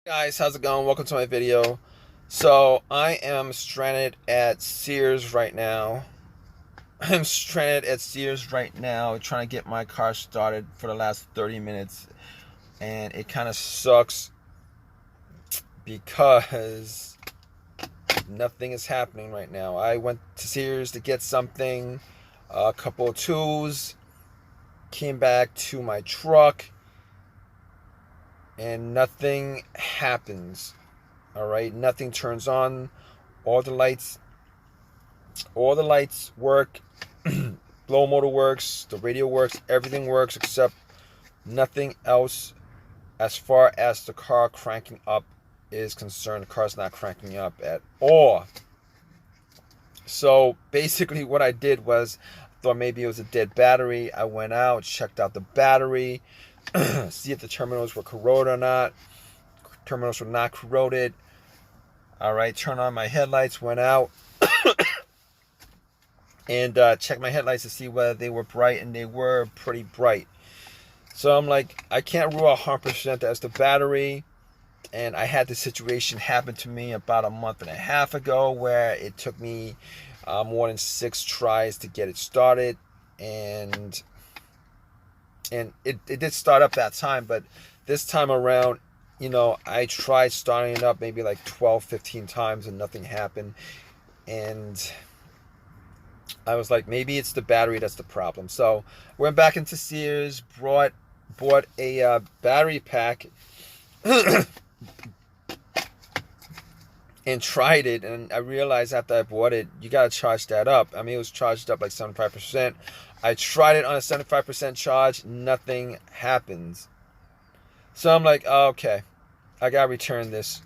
Guys, how's it going? Welcome to my video. So I am stranded at Sears right now. I'm stranded at Sears right now trying to get my car started for the last 30 minutes, and it kind of sucks because nothing is happening right now. I went to Sears to get something, a couple of tools, came back to my truck, and nothing happens. All right, nothing turns on. All the lights work. Blow motor works, the radio works, everything works except nothing else as far as the car cranking up is concerned. The car's not cranking up at all. So basically what I did was, I thought maybe it was a dead battery. I went out, checked out the battery, see if the terminals were corroded or not. Terminals were not corroded. All right, turned on my headlights, went out, and checked my headlights to see whether they were bright, and they were pretty bright. So I'm like, I can't rule out 100% that's the battery. And I had this situation happen to me about a month and a half ago where it took me more than 6 tries to get it started. And it did start up that time, but this time around, I tried starting it up maybe like 12, 15 times and nothing happened. And I was like, maybe it's the battery that's the problem. So went back into Sears, bought a battery pack and tried it. And I realized after I bought it, you got to charge that up. I mean, it was charged up like 75%. I tried it on a 75% charge. Nothing happens. So I'm like, oh, okay, I got to return this.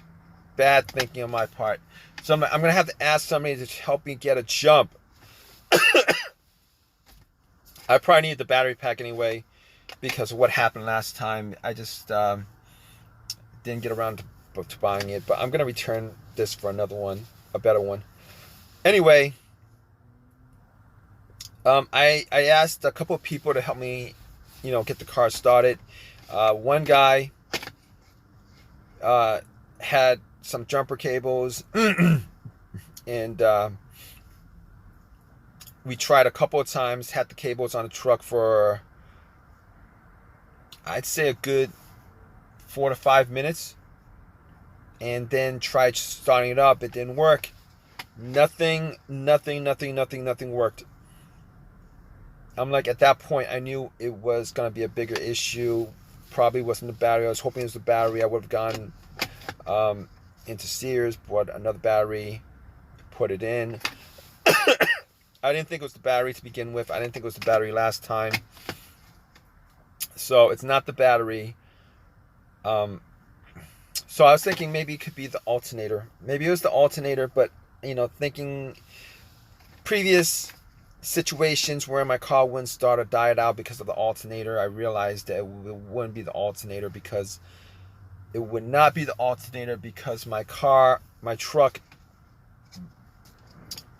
Bad thinking on my part. So I'm going to have to ask somebody to help me get a jump. I probably need the battery pack anyway because of what happened last time. I just didn't get around to buying it, but I'm going to return this for another one, a better one. Anyway, I asked a couple of people to help me, get the car started. One guy had some jumper cables, and we tried a couple of times, had the cables on the truck for, I'd say, a good 4 to 5 minutes, and then tried starting it up. It didn't work. Nothing worked. I'm like, at that point, I knew it was going to be a bigger issue. Probably wasn't the battery. I was hoping it was the battery. I would have gone into Sears, bought another battery, put it in. I didn't think it was the battery to begin with. I didn't think it was the battery last time. So it's not the battery. So I was thinking maybe it could be the alternator. Maybe it was the alternator, but, thinking previous situations where my car wouldn't start or died out because of the alternator, I realized that it wouldn't be the alternator because it would not be the alternator because my truck,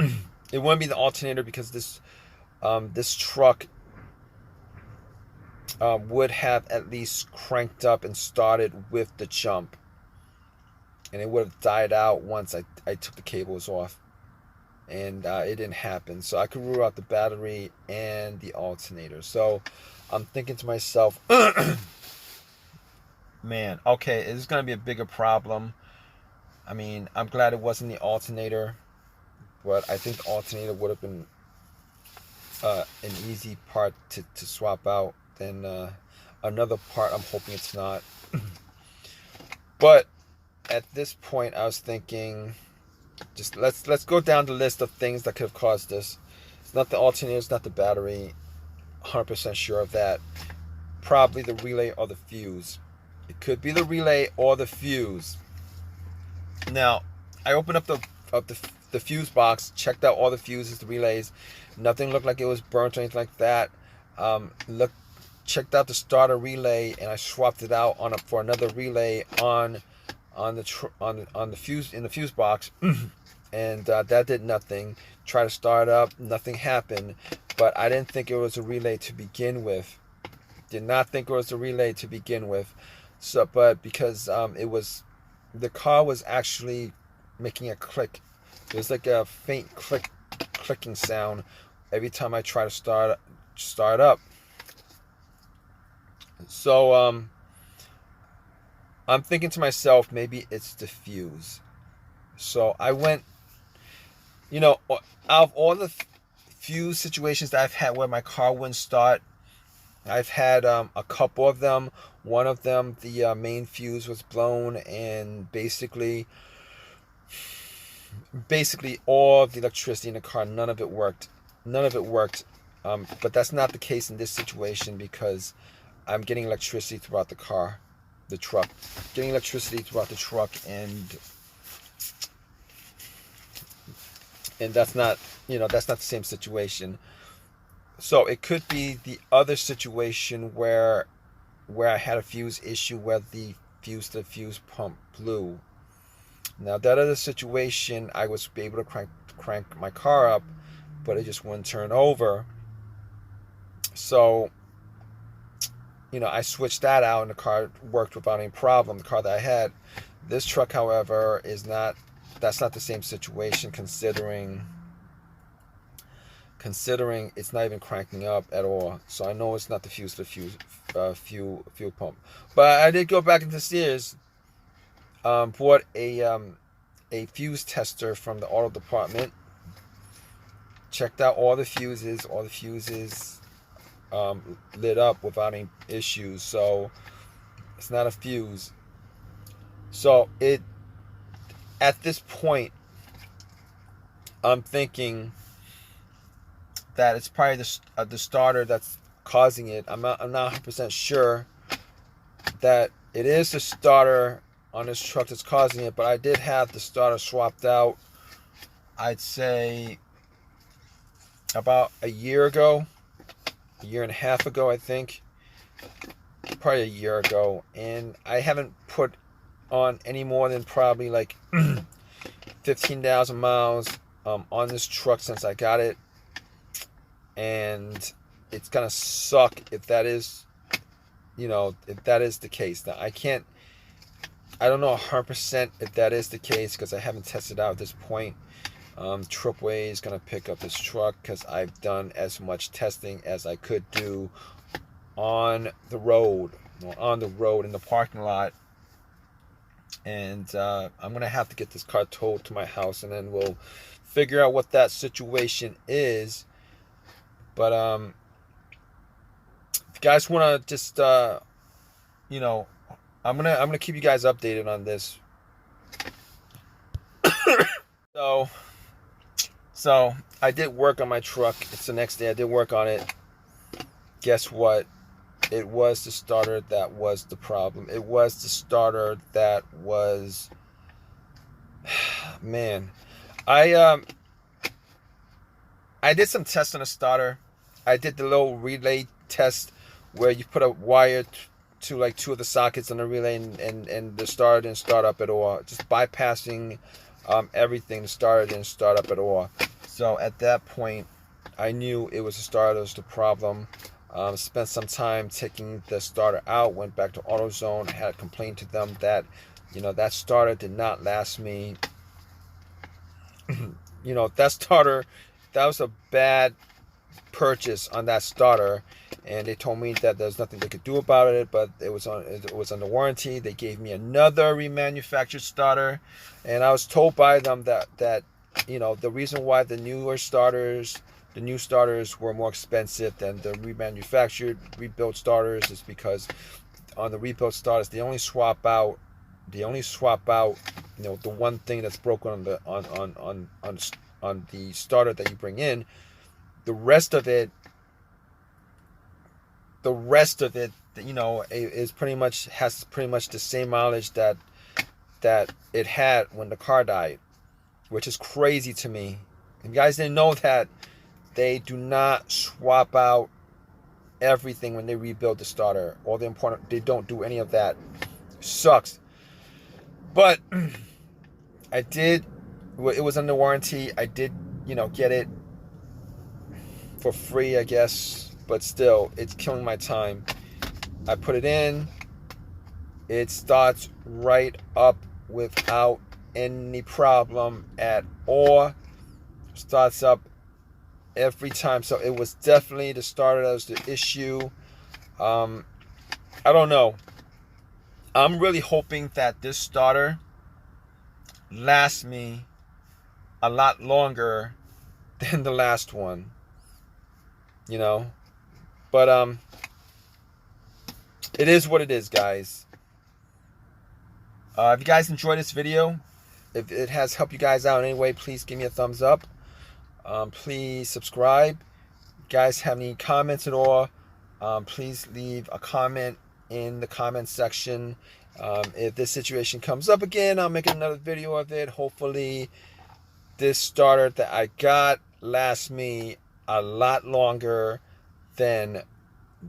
it wouldn't be the alternator because this truck would have at least cranked up and started with the jump, and it would have died out once I took the cables off, and it didn't happen. So I could rule out the battery and the alternator. So I'm thinking to myself, man, okay, it's going to be a bigger problem. I mean, I'm glad it wasn't the alternator, but I think the alternator would have been an easy part to swap out than another part. I'm hoping it's not. But at this point, I was thinking, just let's go down the list of things that could have caused this. It's not the alternator, it's not the battery. 100% sure of that. Probably the relay or the fuse. It could be the relay or the fuse. Now, I opened up the fuse box, checked out all the fuses, the relays. Nothing looked like it was burnt or anything like that. Checked out the starter relay, and I swapped it out for another relay on the fuse, in the fuse box, and that did nothing. Tried to start up, nothing happened. But I didn't think it was a relay to begin with. Did not think it was a relay to begin with. So, but because it was the car was actually making a click. There's like a faint clicking sound every time I try to start up. So I'm thinking to myself, maybe it's the fuse. So I went, out of all the fuse situations that I've had where my car wouldn't start, I've had a couple of them. One of them, the main fuse was blown, and basically all of the electricity in the car, none of it worked. But that's not the case in this situation, because I'm getting electricity throughout the truck, and that's not the same situation. So it could be the other situation where I had a fuse issue, where the fuse pump blew. Now that other situation, I was able to crank my car up, but it just wouldn't turn over. So I switched that out, and the car worked without any problem. The car that I had. This truck, however, that's not the same situation, considering it's not even cranking up at all. So I know it's not the fuel pump. But I did go back into Sears, bought a fuse tester from the auto department, checked out all the fuses. Lit up without any issues. So it's not a fuse. So at this point, I'm thinking that it's probably the starter that's causing it. I'm not 100% sure that it is the starter on this truck that's causing it, but I did have the starter swapped out, I'd say about a year and a half ago, I think. Probably a year ago. And I haven't put on any more than probably like 15,000 miles on this truck since I got it. And it's gonna suck if that is the case. Now I don't know 100% if that is the case, because I haven't tested out at this point. Tripway is going to pick up this truck, because I've done as much testing as I could do on the road in the parking lot. And I'm going to have to get this car towed to my house, and then we'll figure out what that situation is. But if you guys want to just I'm gonna keep you guys updated on this. So I did work on my truck. It's the next day. I did work on it. Guess what? It was the starter that was the problem. It was the starter that was. Man, I did some tests on the starter. I did the little relay test where you put a wire to like two of the sockets on the relay, and the starter didn't start up at all. Just bypassing everything, the starter didn't start up at all. So at that point, I knew it was the starter that was the problem. Spent some time taking the starter out, went back to AutoZone, had complained to them that that starter did not last me. That starter, that was a bad purchase on that starter, and they told me that there's nothing they could do about it, but it was under warranty. They gave me another remanufactured starter, and I was told by them that the reason why the new starters were more expensive than the rebuilt starters is because on the rebuilt starters they only swap out the one thing that's broken on the starter that you bring in. The rest of it, is pretty much the same mileage that it had when the car died, which is crazy to me. And you guys didn't know that they do not swap out everything when they rebuild the starter. They don't do any of that. Sucks. But I did. It was under warranty. I did, get it for free, I guess, but still, it's killing my time. I put it in. It starts right up without any problem at all. Starts up every time. So it was definitely the starter that was the issue. I don't know. I'm really hoping that this starter lasts me a lot longer than the last one. You know? But it is what it is, guys. If you guys enjoyed this video, if it has helped you guys out in any way, please give me a thumbs up. Please subscribe. If you guys have any comments at all, please leave a comment in the comment section. If this situation comes up again, I'll make another video of it. Hopefully this starter that I got lasts me a lot longer than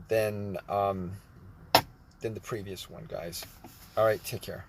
the previous one, guys. All right, take care.